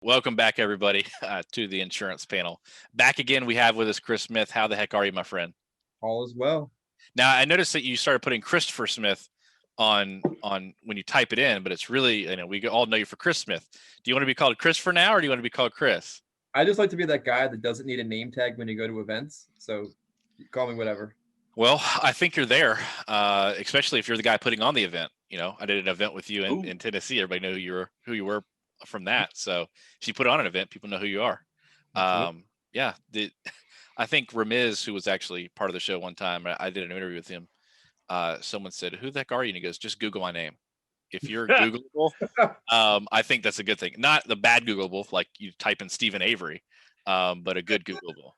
Welcome back, everybody, to the insurance panel. Back again, we have with us Chris Smith. How the heck are you, my friend? All is well. Now, I noticed that you started putting Christopher Smith on when you type it in, but it's really, we all know you for Chris Smith. Do you want to be called Christopher now, or do you want to be called Chris? I just like to be that guy that doesn't need a name tag when you go to events. So call me whatever. Well, I think you're there, especially if you're the guy putting on the event. I did an event with you Ooh. in Tennessee. Everybody knew who you were from that. So if you put on an event, people know who you are. Absolutely. Yeah, I think Ramiz, who was actually part of the show one time, I did an interview with him. Someone said, "Who the heck are you?" And he goes, "Just Google my name. If you're Googleable, I think that's a good thing. Not the bad Googleable, like you type in Stephen Avery, but a good Googleable.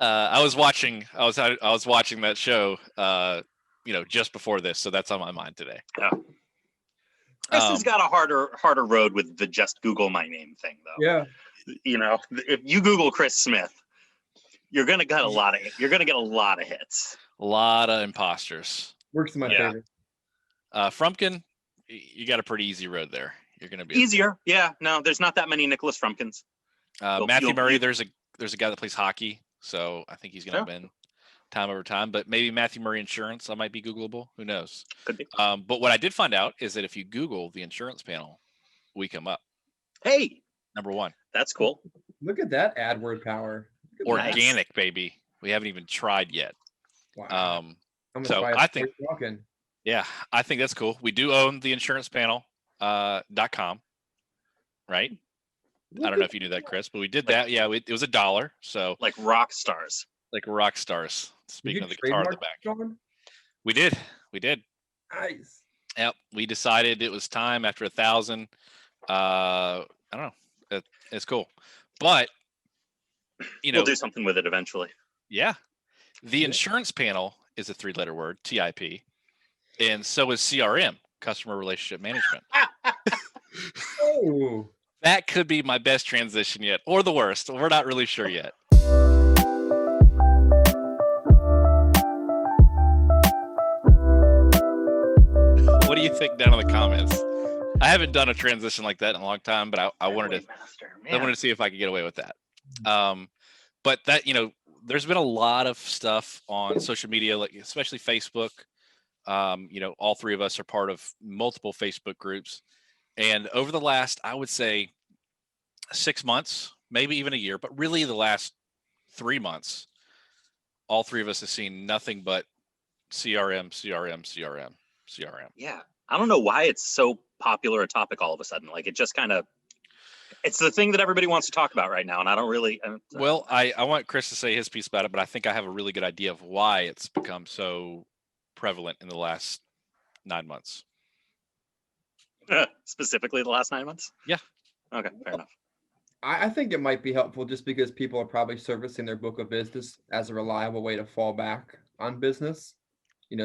I was watching that show, just before this, so that's on my mind today. Yeah. Chris has got a harder road with the just Google my name thing, though. Yeah. If you Google Chris Smith, you're gonna get a lot of hits. A lot of imposters. Works in my favor. Frumpkin, you got a pretty easy road there. You're gonna be easier. Okay. Yeah. No, there's not that many Nicholas Frumpkins. Matthew Murray, there's a guy that plays hockey, so I think he's gonna win time over time. But maybe Matthew Murray Insurance, I might be Googleable. Who knows? Could be. But what I did find out is that if you Google the insurance panel, we come up. Hey, number one. That's cool. Look at that AdWord power. Organic, baby. We haven't even tried yet. Wow. So I think, I think that's cool. We do own the insurance panel .com, right? I don't know if you knew that, Chris, but we did that. Yeah, it was $1. So like rock stars. Like rock stars. Speaking of the guitar in the back. We did. Nice. Yep. We decided it was time after 1,000. I don't know. It's cool. But, we'll do something with it eventually. Yeah. The insurance panel is a 3-letter word, TIP. And so is CRM, customer relationship management. Oh. That could be my best transition yet, or the worst. We're not really sure yet. What do you think down in the comments? I haven't done a transition like that in a long time, but I wanted to see if I could get away with that. But that, there's been a lot of stuff on social media, like especially Facebook. All three of us are part of multiple Facebook groups. And over the last, I would say 6 months, maybe even a year, but really the last 3 months, all three of us have seen nothing but CRM. Yeah. I don't know why it's so popular a topic all of a sudden. Like it just kind of, it's the thing that everybody wants to talk about right now. And I don't really. Well, I want Chris to say his piece about it, but I think I have a really good idea of why it's become so prevalent in the last 9 months. Specifically the last 9 months? Yeah. Okay, fair enough. I think it might be helpful just because people are probably servicing their book of business as a reliable way to fall back on business.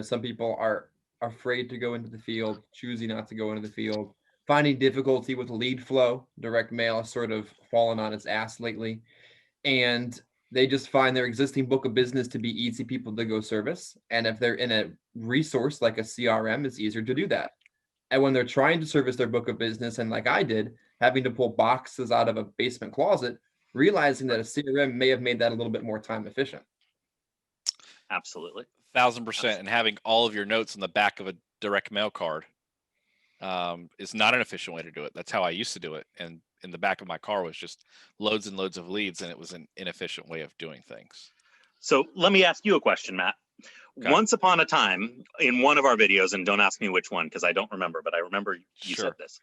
Some people are afraid to go into the field, choosing not to go into the field, finding difficulty with lead flow. Direct mail has sort of fallen on its ass lately. And they just find their existing book of business to be easy people to go service. And if they're in a resource like a CRM, it's easier to do that. And when they're trying to service their book of business, and like I did, having to pull boxes out of a basement closet, realizing that a CRM may have made that a little bit more time efficient. Absolutely. 1,000%. And having all of your notes on the back of a direct mail card is not an efficient way to do it. That's how I used to do it. And in the back of my car was just loads and loads of leads, and it was an inefficient way of doing things. So let me ask you a question, Matt. Okay. Once upon a time in one of our videos, and don't ask me which one because I don't remember, but I remember you said this.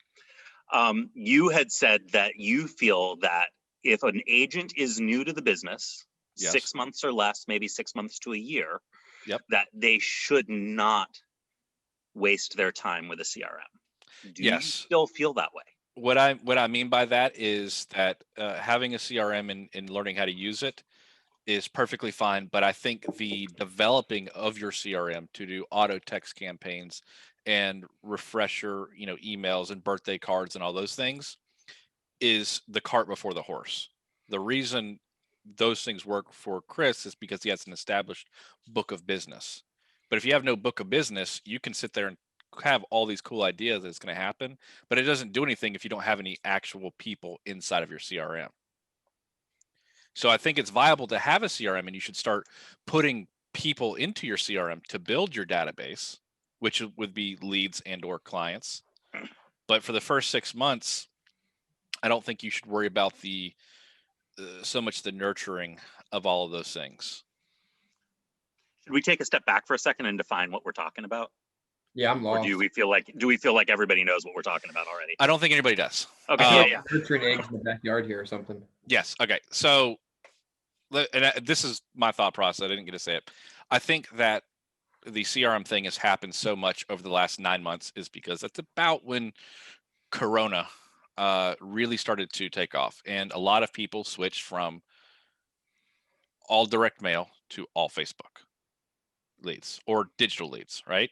You had said that you feel that if an agent is new to the business, 6 months or less, maybe 6 months to a year, that they should not waste their time with a CRM. Do you still feel that way? What I mean by that is that having a CRM and learning how to use it is perfectly fine, but I think the developing of your CRM to do auto text campaigns and refresher, emails and birthday cards and all those things is the cart before the horse. The reason those things work for Chris is because he has an established book of business. But if you have no book of business, you can sit there and have all these cool ideas that's going to happen, but it doesn't do anything if you don't have any actual people inside of your CRM. So I think it's viable to have a CRM, and you should start putting people into your CRM to build your database, which would be leads and or clients. But for the first 6 months, I don't think you should worry about the so much the nurturing of all of those things. Should we take a step back for a second and define what we're talking about? Yeah, I'm Or lost. do we feel like everybody knows what we're talking about already? I don't think anybody does. Okay, yeah. Nurturing eggs in the backyard here or something. Yes. Okay. So, this is my thought process. I didn't get to say it. I think that the CRM thing has happened so much over the last 9 months is because that's about when Corona really started to take off, and a lot of people switched from all direct mail to all Facebook leads or digital leads, right?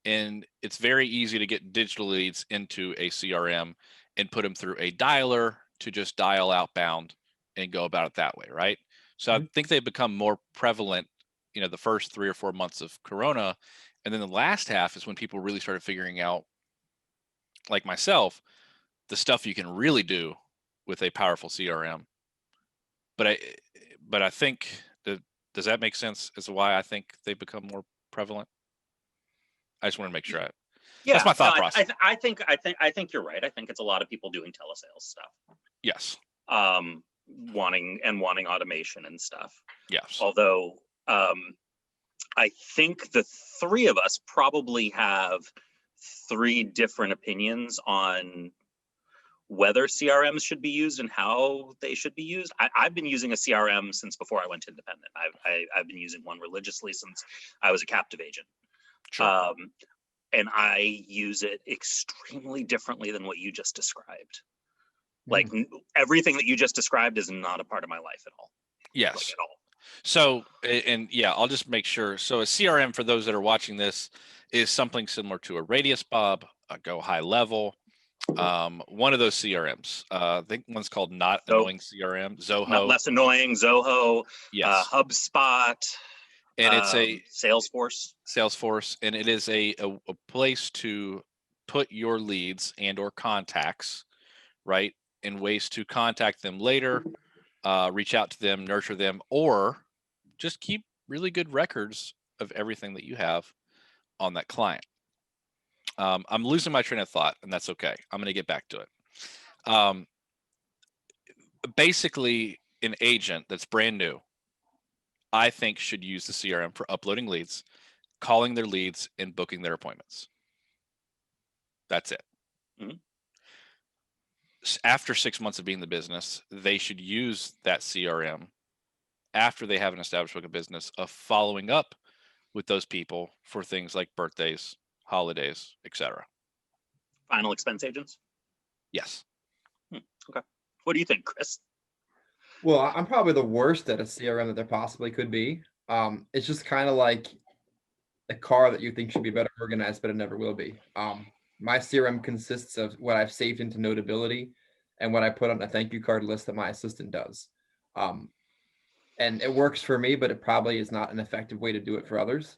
And it's very easy to get digital leads into a CRM and put them through a dialer to just dial outbound and go about it that way, right? So I think they've become more prevalent, the first 3 or 4 months of Corona. And then the last half is when people really started figuring out, like myself, the stuff you can really do with a powerful CRM. But I think does that make sense as to why I think they become more prevalent? I just want to make sure that's my thought process. I think you're right. I think it's a lot of people doing telesales stuff. Yes. Wanting automation and stuff. Yes. Although I think the three of us probably have 3 different opinions on whether CRMs should be used and how they should be used. I've been using a CRM since before I went independent. I've been using one religiously since I was a captive agent. Sure. And I use it extremely differently than what you just described. Like everything that you just described is not a part of my life at all. Yes. Like, at all. So, and yeah, I'll just make sure. So a CRM, for those that are watching this, is something similar to a Radius Bob, a Go High Level, one of those CRMs. I think one's called Not Annoying CRM, Zoho. Not Less Annoying, Zoho, yes. HubSpot. And it's a Salesforce, and it is a place to put your leads and or contacts, right, in ways to contact them later, reach out to them, nurture them, or just keep really good records of everything that you have on that client. I'm losing my train of thought, and that's okay. I'm going to get back to it. Basically, an agent that's brand new, I think, should use the CRM for uploading leads, calling their leads, and booking their appointments. That's it. Mm-hmm. After 6 months of being in the business, they should use that CRM after they have an established book of business of following up with those people for things like birthdays, holidays, etc. Final expense agents? Yes. Okay. What do you think, Chris? Well, I'm probably the worst at a CRM that there possibly could be. It's just kind of like a car that you think should be better organized, but it never will be. My CRM consists of what I've saved into Notability and what I put on a thank you card list that my assistant does. And it works for me, but it probably is not an effective way to do it for others.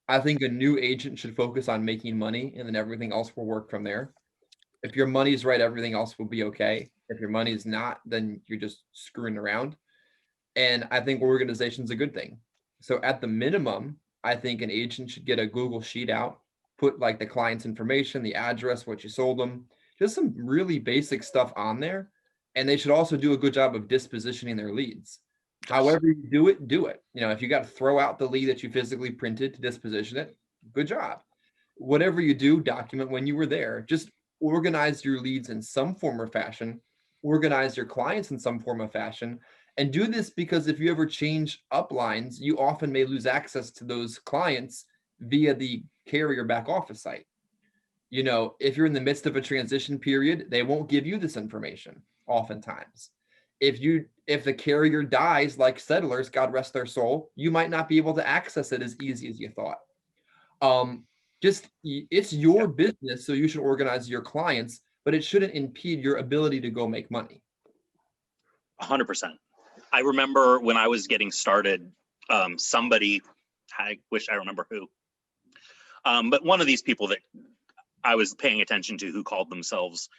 I think a new agent should focus on making money, and then everything else will work from there. If your money's right, everything else will be okay. If your money's not, then you're just screwing around. And I think organization's a good thing. So at the minimum, I think an agent should get a Google Sheet out, put like the client's information, the address, what you sold them, just some really basic stuff on there. And they should also do a good job of dispositioning their leads. However you do it. If you got to throw out the lead that you physically printed to disposition it, good job. Whatever you do, document when you were there. Just organize your leads in some form or fashion, organize your clients in some form of fashion, and do this because if you ever change uplines, you often may lose access to those clients via the carrier back office site. If you're in the midst of a transition period, they won't give you this information oftentimes. If the carrier dies, like Settlers, God rest their soul, you might not be able to access it as easy as you thought. It's your business, so you should organize your clients, but it shouldn't impede your ability to go make money. 100%. I remember when I was getting started, somebody, I wish I remember who, but one of these people that I was paying attention to who called themselves,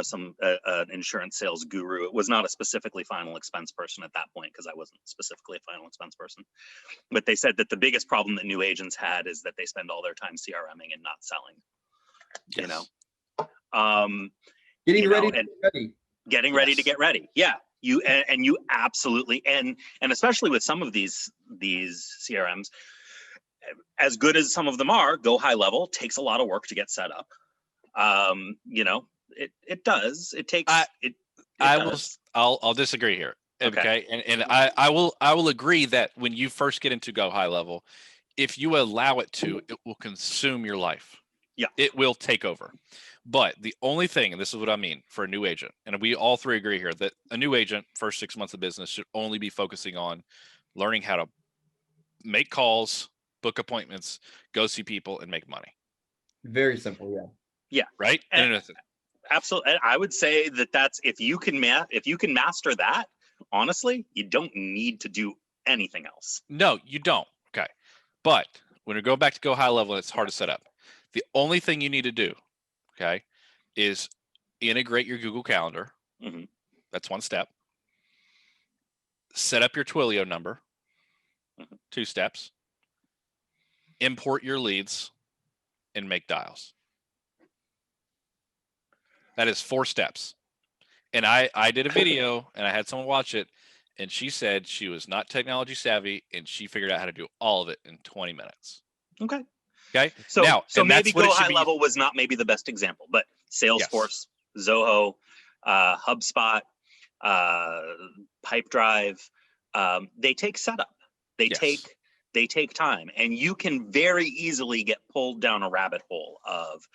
some an insurance sales guru. It was not a specifically final expense person at that point, because I wasn't specifically a final expense person. But they said that the biggest problem that new agents had is that they spend all their time CRMing and not selling. Yes. Getting ready and to get ready. getting ready to Yes. get ready. Yeah. And you absolutely, and especially with some of these CRMs, as good as some of them are, Go High Level takes a lot of work to get set up. It does. It takes it. I'll disagree here. Okay. And I will agree that when you first get into Go High Level, if you allow it to, it will consume your life. Yeah. It will take over. But the only thing, and this is what I mean for a new agent, and we all three agree here, that a new agent, first 6 months of business, should only be focusing on learning how to make calls, book appointments, go see people, and make money. Very simple, yeah. Yeah. Right? Absolutely. I would say that's if you can master that, honestly, you don't need to do anything else. No, you don't. Okay. But when we go back to Go High Level, it's hard to set up. The only thing you need to do, okay, is integrate your Google Calendar. Mm-hmm. That's one step. Set up your Twilio number. Mm-hmm. 2 steps. Import your leads and make dials. That is 4 steps. And I did a video and I had someone watch it, and she said she was not technology savvy and she figured out how to do all of it in 20 minutes. Okay. So maybe Go High Level was not maybe the best example, but Salesforce, yes. Zoho, HubSpot, Pipedrive, they take setup. They take time, and you can very easily get pulled down a rabbit hole of,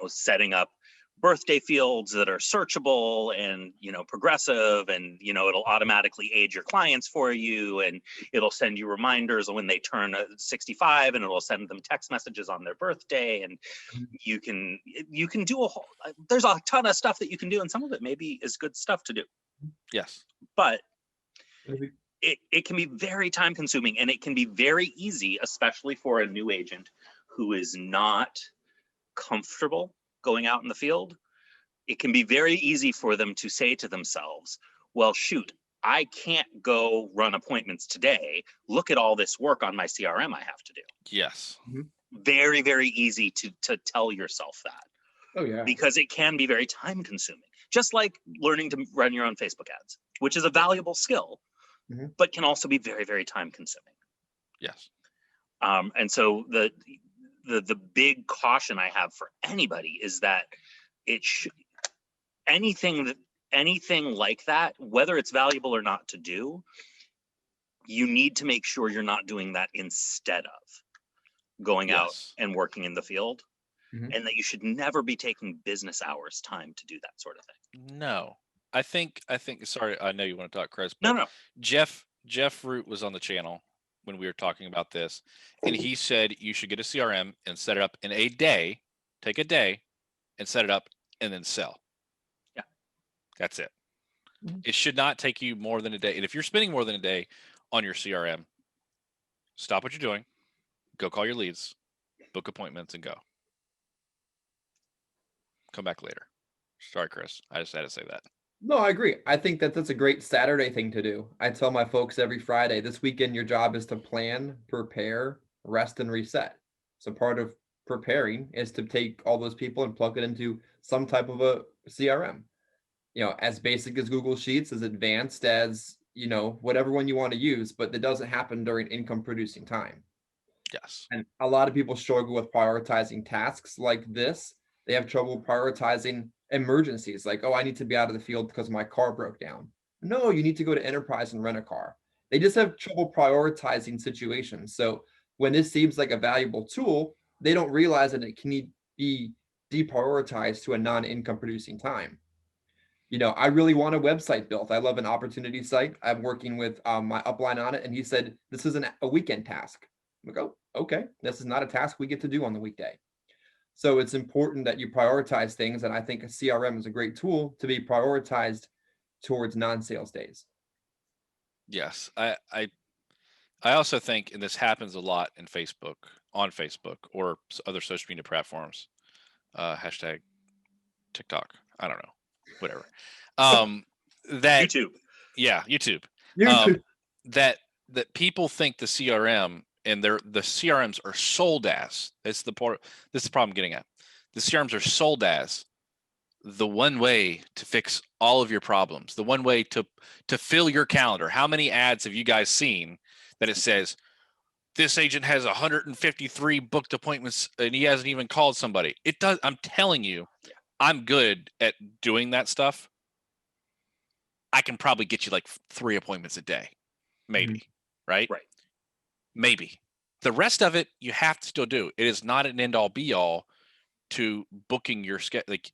setting up birthday fields that are searchable and, progressive, and, it'll automatically age your clients for you, and it'll send you reminders when they turn 65, and it'll send them text messages on their birthday. And you can do there's a ton of stuff that you can do, and some of it maybe is good stuff to do. Yes. But it can be very time consuming, and it can be very easy, especially for a new agent who is not comfortable going out in the field. It can be very easy for them to say to themselves, well, shoot, I can't go run appointments today. Look at all this work on my CRM I have to do. Yes. Mm-hmm. Very, very easy to tell yourself that. Oh, yeah. Because it can be very time consuming, just like learning to run your own Facebook ads, which is a valuable skill, mm-hmm. but can also be very, very time consuming. Yes. And so the big caution I have for anybody is that anything like that, whether it's valuable or not to do, you need to make sure you're not doing that instead of going out and working in the field, mm-hmm. and that you should never be taking business hours time to do that sort of thing. No, I think, sorry, I know you want to talk, Chris. No. Jeff Root was on the channel when we were talking about this, and he said you should get a CRM and set it up in a day, take a day and set it up and then sell. Yeah. That's it. Mm-hmm. It should not take you more than a day. And if you're spending more than a day on your CRM, stop what you're doing, go call your leads, book appointments, and go. Come back later. Sorry, Chris. I just had to say that. No, I agree. I think that's a great Saturday thing to do. I tell my folks every Friday, this weekend, your job is to plan, prepare, rest, and reset. So part of preparing is to take all those people and plug it into some type of a CRM, as basic as Google Sheets, as advanced as, whatever one you want to use, but that doesn't happen during income producing time. Yes. And a lot of people struggle with prioritizing tasks like this. They have trouble prioritizing emergencies, like, oh, I need to be out of the field because my car broke down. No, you need to go to Enterprise and rent a car. They just have trouble prioritizing situations. So when this seems like a valuable tool, they don't realize that it can be deprioritized to a non-income producing time. I really want a website built. I love an opportunity site. I'm working with my upline on it, and he said, this is a weekend task. I'm like, oh, okay. This is not a task we get to do on the weekday. So it's important that you prioritize things. And I think a CRM is a great tool to be prioritized towards non-sales days. Yes. I also think, and this happens a lot on Facebook or other social media platforms. hashtag TikTok. I don't know, whatever. That YouTube. yeah, YouTube. YouTube. That people think the CRM and the CRMs are sold as. It's the part. This is the problem I'm getting at. The CRMs are sold as the one way to fix all of your problems, the one way to fill your calendar. How many ads have you guys seen that it says this agent has 153 booked appointments and he hasn't even called somebody? It does. I'm telling you, I'm good at doing that stuff. I can probably get you like 3 appointments a day, maybe, right? Right. Maybe. The rest of it you have to still do. It is not an end all be all to booking your schedule. Like,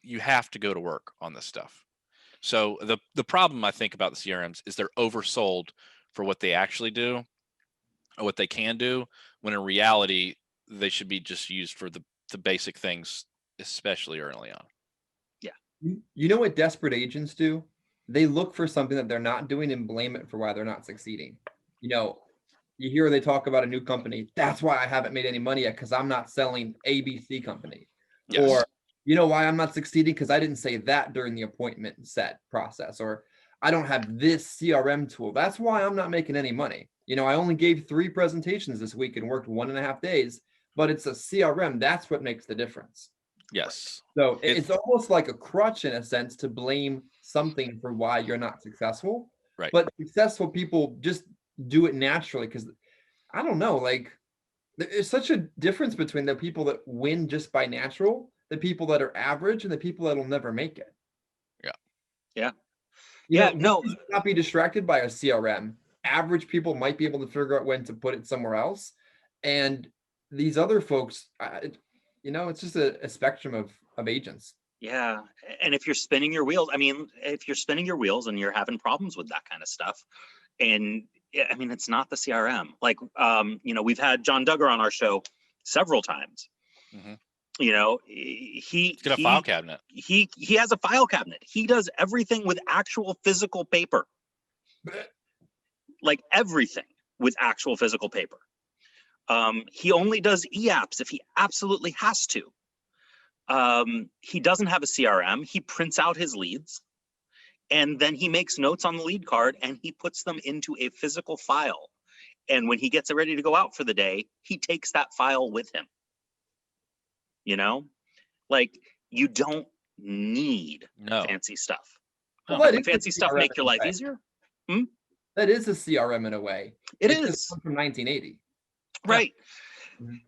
you have to go to work on this stuff. So the problem I think about the CRMs is they're oversold for what they actually do or what they can do, when in reality they should be just used for the basic things, especially early on. You know what desperate agents do? They look for something that they're not doing and blame it for why they're not succeeding. You know, you hear they talk about a new company. That's why I haven't made any money yet, because I'm not selling ABC company. Yes. Or, you know why I'm not succeeding? Because I didn't say that during the appointment set process. Or I don't have this CRM tool. That's why I'm not making any money. You know, I only gave 3 presentations this week and worked 1.5 days, but it's a CRM. That's what makes the difference. Yes. So it's almost like a crutch in a sense to blame something for why you're not successful. Right. But successful people just do it naturally, because I don't know, like there's such a difference between the people that win just by natural, the people that are average, and the people that'll never make it. Yeah. You Yeah, know, no. not be distracted by a CRM. Average people might be able to figure out when to put it somewhere else. And these other folks, you know, it's just a spectrum of agents. Yeah. And if you're spinning your wheels, I mean, if you're spinning your wheels and you're having problems with that kind of stuff, and I mean, it's not the CRM. Like, you know, we've had John Duggar on our show several times. Mhm. You know, He's got a file cabinet. He has a file cabinet. He does everything with actual physical paper, like everything with actual physical paper. He only does e-apps if he absolutely has to. He doesn't have a CRM. He prints out his leads, and then he makes notes on the lead card and he puts them into a physical file. And when he gets ready to go out for the day, he takes that file with him. You know, like, you don't need fancy stuff. Well, Would fancy stuff make your life easier? That is a CRM in a way. It It's is just from 1980. right. Mhm.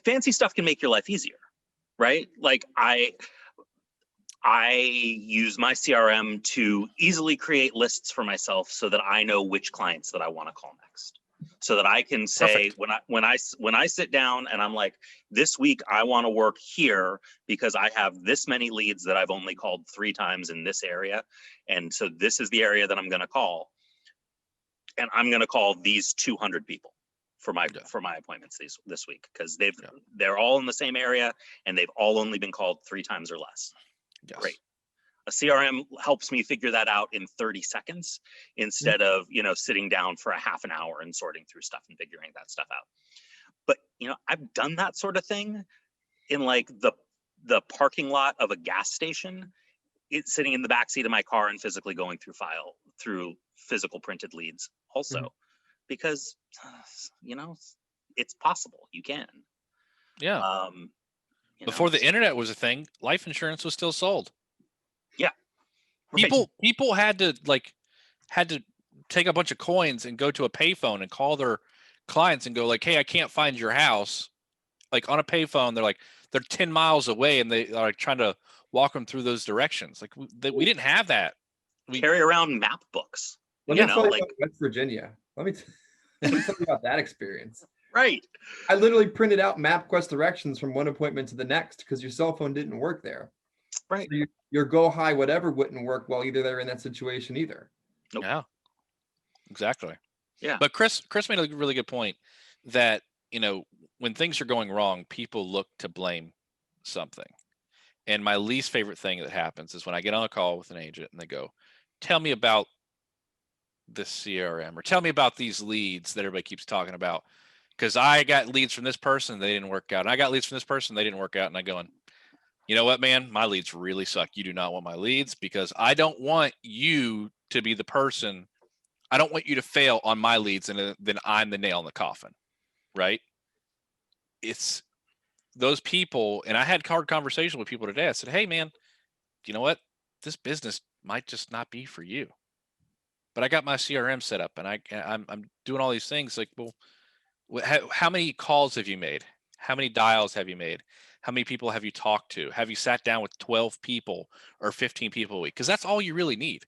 Fancy stuff can make your life easier, right? Like, I use my CRM to easily create lists for myself so that I know which clients that I want to call next. So that I can say, when I sit down and I'm like, this week I want to work here because I have this many leads that I've only called 3 times in this area, and so this is the area that I'm going to call, and I'm going to call these 200 people for my appointments this week, because they're all in the same area and they've all only been called 3 times or less. Yes. Great. A CRM helps me figure that out in 30 seconds instead of, you know, sitting down for a half an hour and sorting through stuff and figuring that stuff out. But, you know, I've done that sort of thing in like the parking lot of a gas station. It's sitting in the backseat of my car and physically going through physical printed leads also, because, you know, it's possible. You can. Yeah. You Before know, the internet was a thing, life insurance was still sold. Yeah. Right. People had to take a bunch of coins and go to a payphone and call their clients and go like, "Hey, I can't find your house." Like, on a payphone, they're 10 miles away and they are like trying to walk them through those directions. Like, we didn't have that. We carry around map books. Let me tell you about West Virginia. Let me tell you about that experience. Right. I literally printed out MapQuest directions from one appointment to the next because your cell phone didn't work there. Right. So your go high whatever wouldn't work while either they're in that situation either. Nope. Yeah. Exactly. Yeah. But Chris made a really good point that, you know, when things are going wrong, people look to blame something. And my least favorite thing that happens is when I get on a call with an agent and they go, "Tell me about this CRM," or "Tell me about these leads that everybody keeps talking about, because I got leads from this person, they didn't work out. And I got leads from this person, they didn't work out." And I'm going, you know what, man, my leads really suck. You do not want my leads because I don't want you to be the person. I don't want you to fail on my leads and then I'm the nail in the coffin, right? It's those people. And I had hard conversation with people today. I said, hey, man, you know what? This business might just not be for you. But I got my CRM set up and I'm doing all these things. Like, well, how many calls have you made? How many dials have you made? How many people have you talked to? Have you sat down with 12 people or 15 people a week? Because that's all you really need.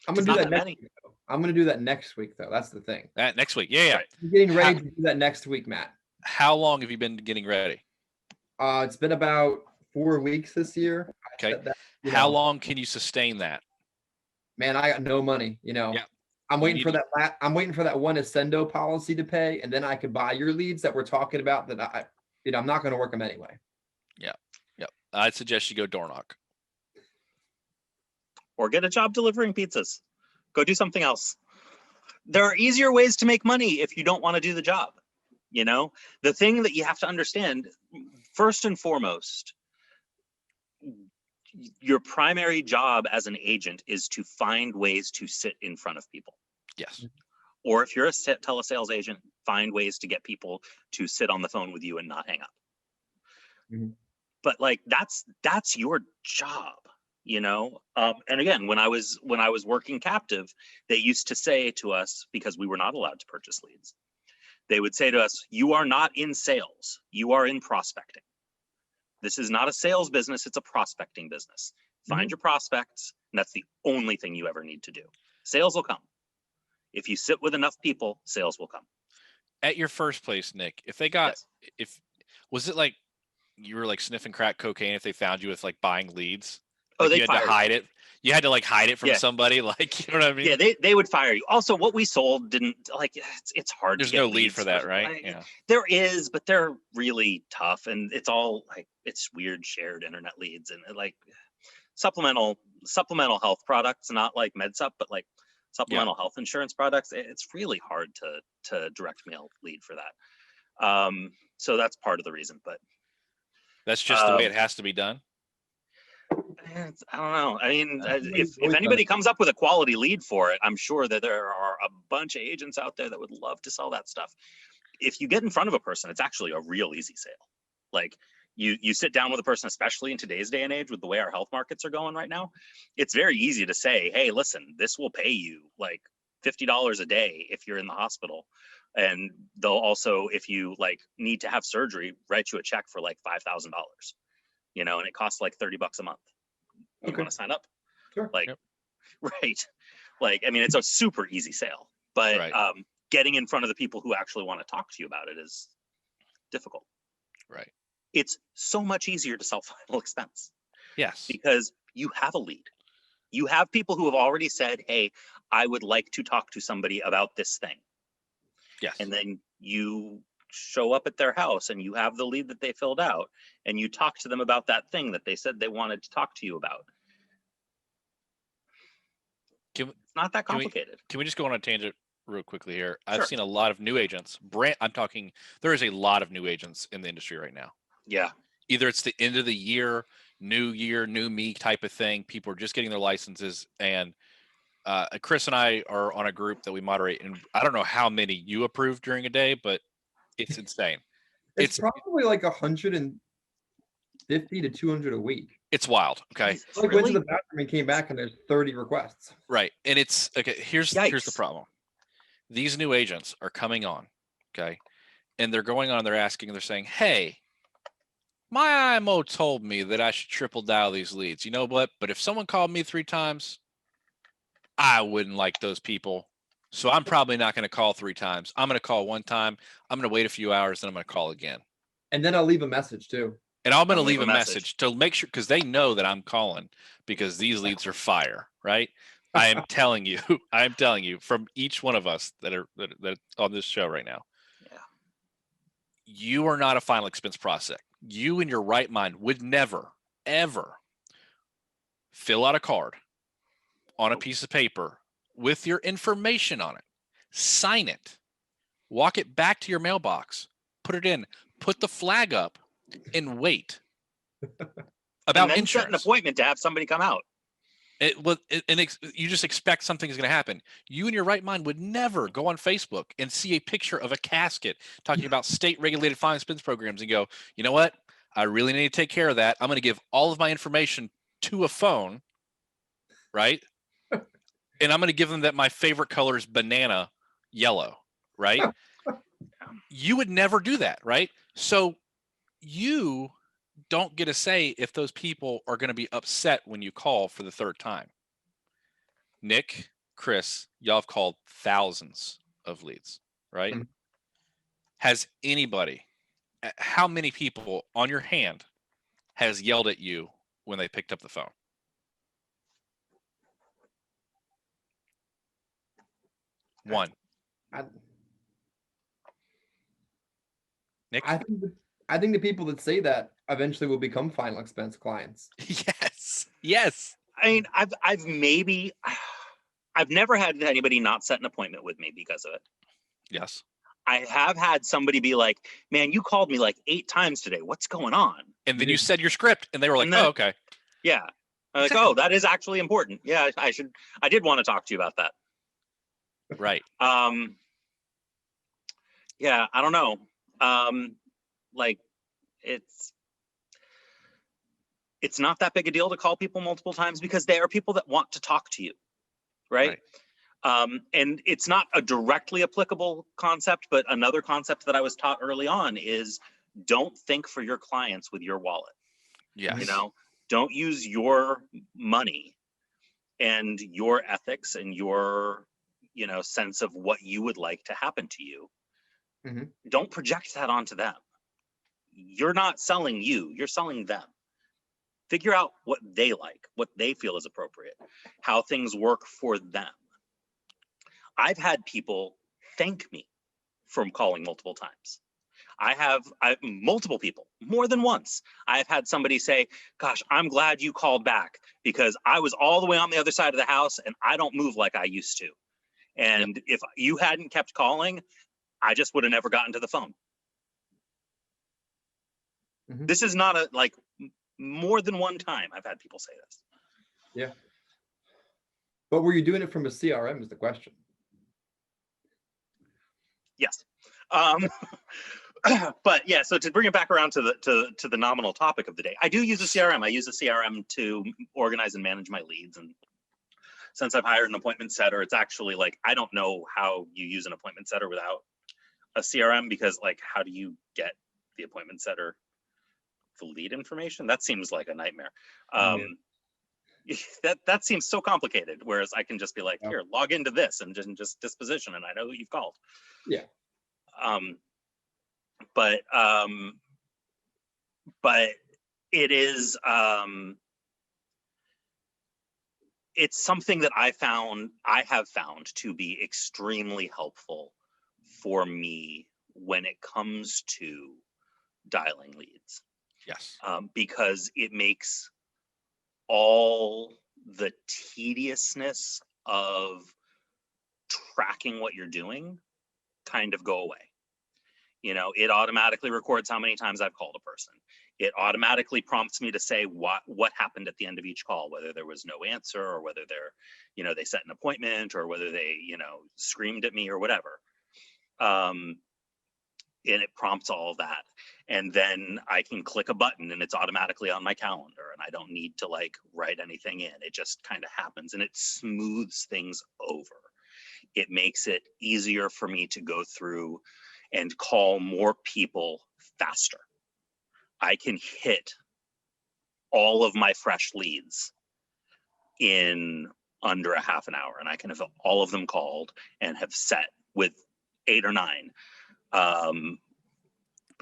I'm gonna do Not that that next many. week, though. I'm gonna do that next week, though. That's the thing. That next week. Yeah. Right. I'm getting ready to do that next week, Matt. How long have you been getting ready? It's been about 4 weeks this year. Okay. That, How long can you sustain that? Man, I got no money, Yeah. I'm You waiting need for to- that. I'm waiting for that one Ascendo policy to pay, and then I could buy your leads that we're talking about. That I'm not going to work them anyway. Yeah. I'd suggest you go door knock. Or get a job delivering pizzas. Go do something else. There are easier ways to make money if you don't want to do the job. You know, the thing that you have to understand, first and foremost, your primary job as an agent is to find ways to sit in front of people. Yes. Or if you're a telesales agent, find ways to get people to sit on the phone with you and not hang up. Mhm. But like that's your job, you know. And again, when I was working captive, they used to say to us, because we were not allowed to purchase leads, they would say to us, "You are not in sales, you are in prospecting. This is not a sales business, it's a prospecting business. Find your prospects, and that's the only thing you ever need to do. Sales will come. If you sit with enough people, sales will come." At your first place, Nick, if they got, Yes. Was it like you were like sniffing crack cocaine if they found you with like buying leads? Oh, Like they you had to fired you. hide it. You had to like hide it from Yeah. somebody. Like, you know what I mean? Yeah, they would fire you. Also, what we sold didn't like it's hard There's to get no lead leads for that, right? Yeah. There is, but they're really tough, and it's all like it's weird shared internet leads and like supplemental health products, not like MedSup, but like supplemental health insurance products. It's really hard to direct mail lead for that. So that's part of the reason, but That's just the way it has to be done. I don't know. I mean, Everybody's if always done anybody it. comes up with a quality lead for it, I'm sure that there are a bunch of agents out there that would love to sell that stuff. If you get in front of a person, it's actually a real easy sale. Like you sit down with a person, especially in today's day and age with the way our health markets are going right now, it's very easy to say, hey, listen, this will pay you like $50 a day if you're in the hospital. And they'll also, if you like need to have surgery, write you a check for like $5,000, you know, and it costs like $30 a month. You Okay. want to sign up? Sure. Like, Yep. right. Like, I mean, it's a super easy sale, but Right. Getting in front of the people who actually want to talk to you about it is difficult. Right. It's so much easier to sell final expense Yes. because you have a lead. You have people who have already said, hey, I would like to talk to somebody about this thing. Yes. And then you show up at their house and you have the lead that they filled out and you talk to them about that thing that they said they wanted to talk to you about. It's not that complicated. Can we just go on a tangent real quickly here? I've Sure. seen a lot of new agents. There is a lot of new agents in the industry right now. Yeah. Either it's the end of the year, new me type of thing. People are just getting their licenses. And Chris and I are on a group that we moderate. And I don't know how many you approve during a day, but it's insane. It's probably like 150 to 200 a week. It's wild. Okay. Jesus, Like went to really? the bathroom and came back and there's 30 requests. Right. And it's okay. Here's the Yikes. problem. These new agents are coming on. Okay. And they're going on, they're asking, they're saying, hey, my IMO told me that I should triple dial these leads. You know what? But if someone called me 3 times, I wouldn't like those people. So I'm probably not going to call 3 times. I'm going to call 1 time. I'm going to wait a few hours, then I'm going to call again. And then I'll leave a message too. And I'm going to leave a message to make sure, because they know that I'm calling because these leads are fire, right? I am telling you, from each one of us that are on this show right now. Yeah. You are not a final expense prospect. You in your right mind would never, ever fill out a card on a piece of paper with your information on it, sign it, walk it back to your mailbox, put it in, put the flag up, and wait. about and then set an insurance. appointment to have somebody come out. You just expect something is going to happen. You in your right mind would never go on Facebook and see a picture of a casket talking about state-regulated fine expense programs and go, you know what? I really need to take care of that. I'm going to give all of my information to a phone, right? And I'm going to give them that my favorite color is banana yellow, right? You would never do that, right? So you don't get a say if those people are going to be upset when you call for the third time. Nick, Chris, y'all have called thousands of leads, right? Mhm. Has anybody, how many people on your hand has yelled at you when they picked up the phone? One. I, Nick? I think the people that say that eventually will become final expense clients. Yes. Yes. I mean, I've never had anybody not set an appointment with me because of it. Yes. I have had somebody be like, man, you called me like 8 times today. What's going on? And then you said your script and they were like, And then- oh, okay. Yeah. I'm like, oh, that is actually important. Yeah, I did want to talk to you about that. Right. Yeah, I don't know. Like it's not that big a deal to call people multiple times because they are people that want to talk to you. Right. And it's not a directly applicable concept, but another concept that I was taught early on is don't think for your clients with your wallet. Yes. You know, don't use your money and your ethics and your, you know, sense of what you would like to happen to you. Mhm. Don't project that onto them. You're not selling you, you're selling them. Figure out what they like, what they feel is appropriate, how things work for them. I've had people thank me from calling multiple times. I've multiple people, more than once. I've had somebody say, gosh, I'm glad you called back because I was all the way on the other side of the house and I don't move like I used to. And if you hadn't kept calling, I just would have never gotten to the phone. Mhm. This is not more than one time I've had people say this. Yeah. But were you doing it from a CRM is the question. Yes. But yeah, so to bring it back around to the nominal topic of the day, I do use a CRM. I use a CRM to organize and manage my leads. And since I've hired an appointment setter, it's actually like, I don't know how you use an appointment setter without a CRM because like, how do you get the appointment setter the lead information? That seems like a nightmare. That seems so complicated. Whereas I can just be like, here, log into this and just disposition, and I know who you've called. Yeah. But it is it's something that I have found to be extremely helpful for me when it comes to dialing leads. Yes. Because it makes all the tediousness of tracking what you're doing kind of go away. You know, it automatically records how many times I've called a person. It automatically prompts me to say what happened at the end of each call, whether there was no answer or whether they set an appointment or whether they, screamed at me or whatever. And it prompts all of that. And then I can click a button and it's automatically on my calendar and I don't need to write anything in. It just kind of happens and it smooths things over. It makes it easier for me to go through and call more people faster. I can hit all of my fresh leads in under a half an hour, and I can have all of them called and have set with 8 or 9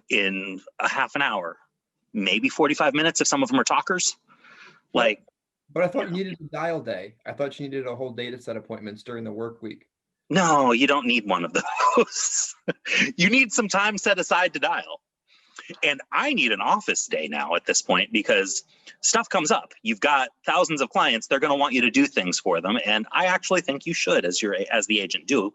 in a half an hour, maybe 45 minutes if some of them are talkers. But I thought you needed a dial day. I thought you needed a whole data set appointments during the work week. No, you don't need one of those. You need some time set aside to dial. And I need an office day now at this point because stuff comes up. You've got thousands of clients. They're going to want you to do things for them. And I actually think you should as the agent do.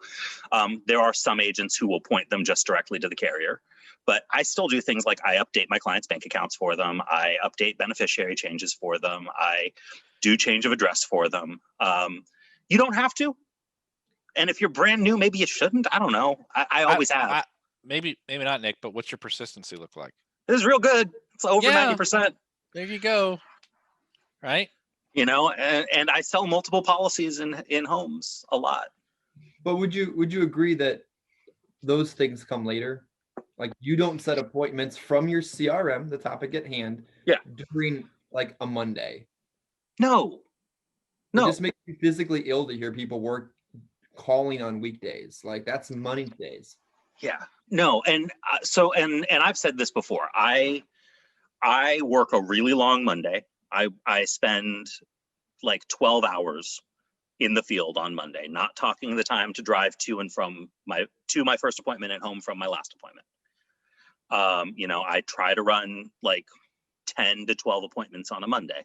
There are some agents who will point them just directly to the carrier. But I still do things like I update my clients' bank accounts for them. I update beneficiary changes for them. I do change of address for them. You don't have to. And if you're brand new, maybe you shouldn't. I don't know. I always have. Maybe not, Nick, but what's your persistency look like? It is real good. It's over 90%. There you go. Right. You know, and I sell multiple policies in homes a lot. But would you agree that those things come later? Like you don't set appointments from your CRM, the topic at hand, during like a Monday. No. It just makes me physically ill to hear people calling on weekdays. Like that's money days. Yeah. No. And so I've said this before. I work a really long Monday. I spend like 12 hours in the field on Monday, not talking the time to drive to and from my first appointment and home from my last appointment. You know, I try to run like 10 to 12 appointments on a Monday.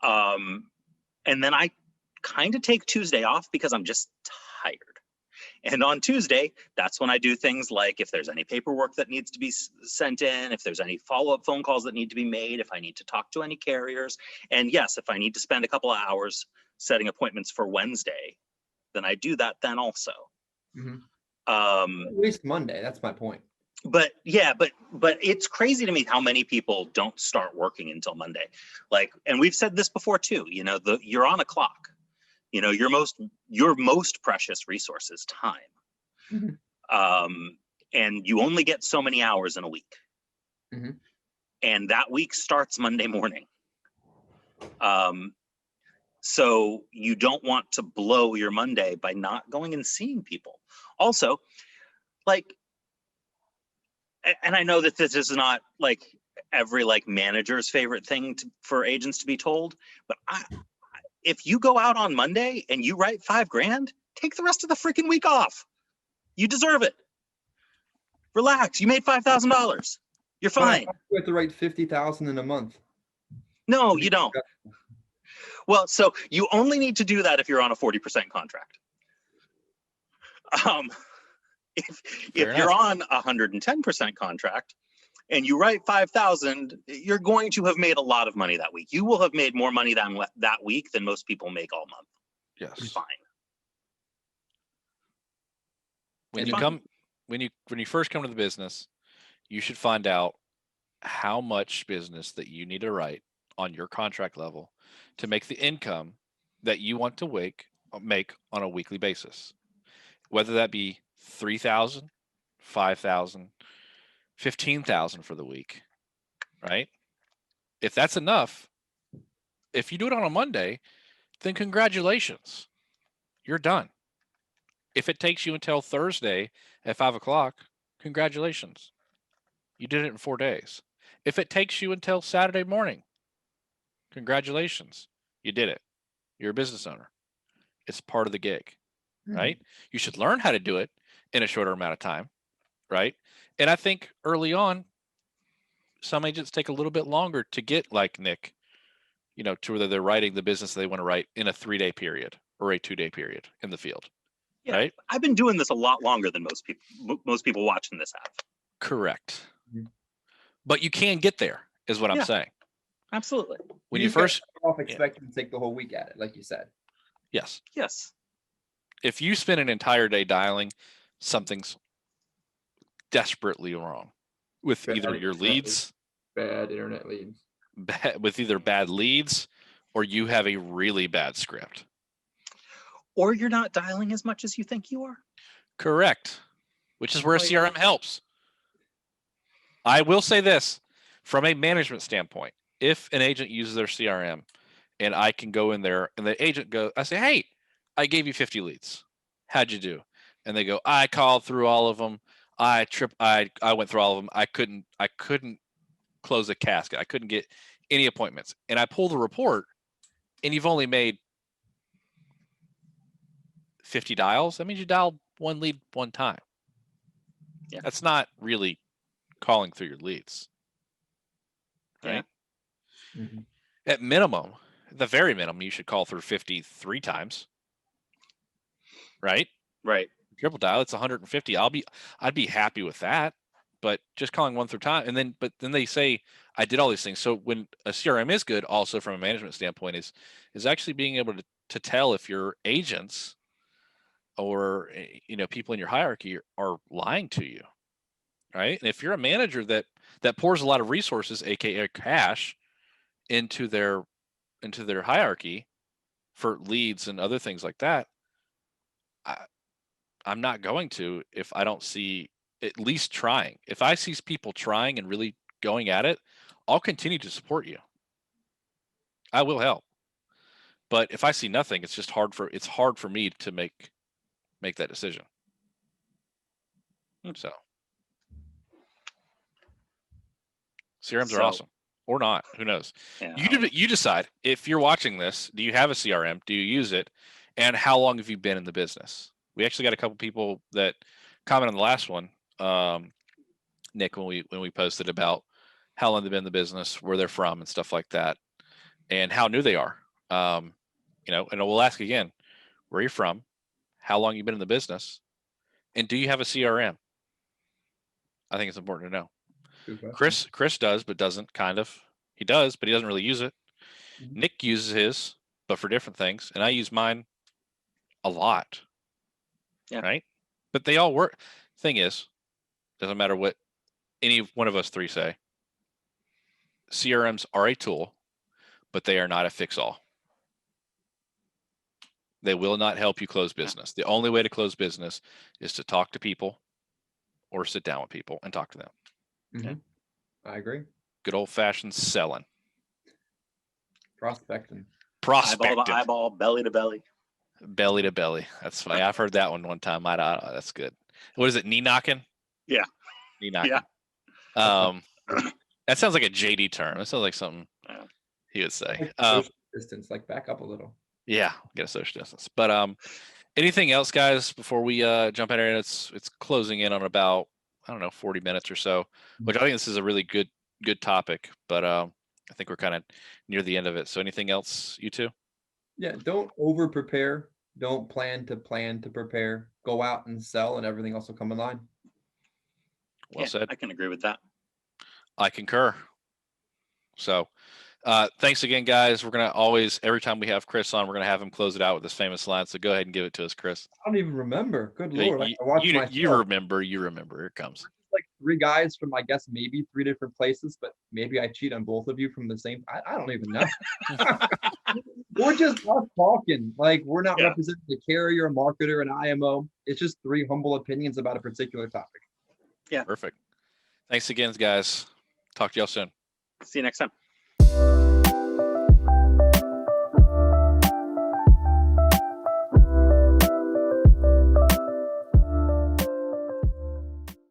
And then I kind of take Tuesday off because I'm just tired. And on Tuesday, that's when I do things like if there's any paperwork that needs to be sent in, if there's any follow-up phone calls that need to be made, if I need to talk to any carriers. And yes, if I need to spend a couple of hours setting appointments for Wednesday, then I do that then also. Mm-hmm. At least Monday, that's my point. But yeah, but it's crazy to me how many people don't start working until Monday. Like, and we've said this before too, you know, you're on a clock. You know, your most precious resource is time. Mm-hmm. And you only get so many hours in a week. Mm-hmm. And that week starts Monday morning. So you don't want to blow your Monday by not going and seeing people. Also, like, and I know that this is not like every like manager's favorite thing for agents to be told, but if you go out on Monday and you write $5,000, take the rest of the freaking week off. You deserve it. Relax. You made $5,000. You're fine. You have to write 50,000 in a month. No, you don't. Well, so you only need to do that if you're on a 40% contract. If you're on a 110% contract and you write 5,000, you're going to have made a lot of money that week. You will have made more money that week than most people make all month. Yes. Fine. When you first come to the business, you should find out how much business that you need to write on your contract level to make the income that you want to make on a weekly basis. Whether that be 3,000, 5,000, 15,000 for the week, right? If that's enough, if you do it on a Monday, then congratulations, you're done. If it takes you until Thursday at 5 o'clock, congratulations, you did it in 4 days. If it takes you until Saturday morning, congratulations, you did it. You're a business owner. It's part of the gig, right? You should learn how to do it in a shorter amount of time, right? And I think early on, some agents take a little bit longer to get like Nick, you know, to whether they're writing the business they want to write in a 3-day period or a 2-day period in the field. Yeah, right? I've been doing this a lot longer than most people watching this have. Correct. Mm-hmm. But you can get there, is what I'm saying. Absolutely. When you first off expecting to take the whole week at it, like you said. Yes. Yes. If you spend an entire day dialing, something's desperately wrong with either your leads, bad internet leads, with either bad leads, or you have a really bad script, or you're not dialing as much as you think you are. Correct. Which is where CRM helps. I will say this from a management standpoint: if an agent uses their CRM, and I can go in there, and the agent I say, "Hey, I gave you 50 leads. How'd you do?" And they go, "I called through all of them. I went through all of them. I couldn't close a casket. I couldn't get any appointments." And I pull the report, and you've only made 50 dials. That means you dialed one lead one time. Yeah. That's not really calling through your leads, right? Yeah. Mm-hmm. At minimum, the very minimum, you should call through 53 times, right? Right. Triple dial, it's 150. I'd be happy with that. but just calling one through time. And then, but then they say, I did all these things. So when a CRM is good, also from a management standpoint, is actually being able to tell if your agents or people in your hierarchy are lying to you, right? And if you're a manager that pours a lot of resources, aka cash, into their hierarchy for leads and other things like that, I'm not going to if I don't see at least trying. If I see people trying and really going at it, I'll continue to support you. I will help. But if I see nothing, it's hard for me to make that decision. So CRMs are awesome, or not. Who knows? Yeah. You decide. If you're watching this, do you have a CRM? Do you use it? And how long have you been in the business? We actually got a couple people that commented on the last one, Nick, when we posted about how long they've been in the business, where they're from, and stuff like that, and how new they are. And we'll ask again, where you're from, how long you've been in the business, and do you have a CRM? I think it's important to know. Chris does, but doesn't. He does, but he doesn't really use it. Mm-hmm. Nick uses his, but for different things, and I use mine a lot. Yeah. Right. But they all work. Thing is, doesn't matter what any one of us three say. CRMs are a tool, but they are not a fix-all. They will not help you close business. The only way to close business is to talk to people or sit down with people and talk to them. Mm-hmm. I agree. Good old-fashioned selling. Prospecting. Eyeball to eyeball, belly to belly. Belly to belly. That's funny. I've heard that one time. That's good. What is it? Knee knocking? Yeah. Knee knocking. Yeah. That sounds like a JD term. That sounds like something he would say. Social distance, like back up a little. Yeah, get a social distance. But anything else, guys, before we jump in here? It's closing in on about 40 minutes or so, which I think this is a really good topic. But I think we're kind of near the end of it. So anything else, you two? Yeah, don't over prepare. Don't plan to prepare. Go out and sell, and everything else will come in line. Well said. I can agree with that. I concur. So thanks again, guys. We're going to always, every time we have Chris on, we're going to have him close it out with this famous line. So go ahead and give it to us, Chris. I don't even remember. Good Lord. You remember. Here it comes. Like 3 guys from, I guess, maybe 3 different places, but maybe I cheat on both of you from the same. I don't even know. We're just us talking. Like, we're not representing a carrier, a marketer, an IMO. It's just 3 humble opinions about a particular topic. Yeah. Perfect. Thanks again, guys. Talk to y'all soon. See you next time.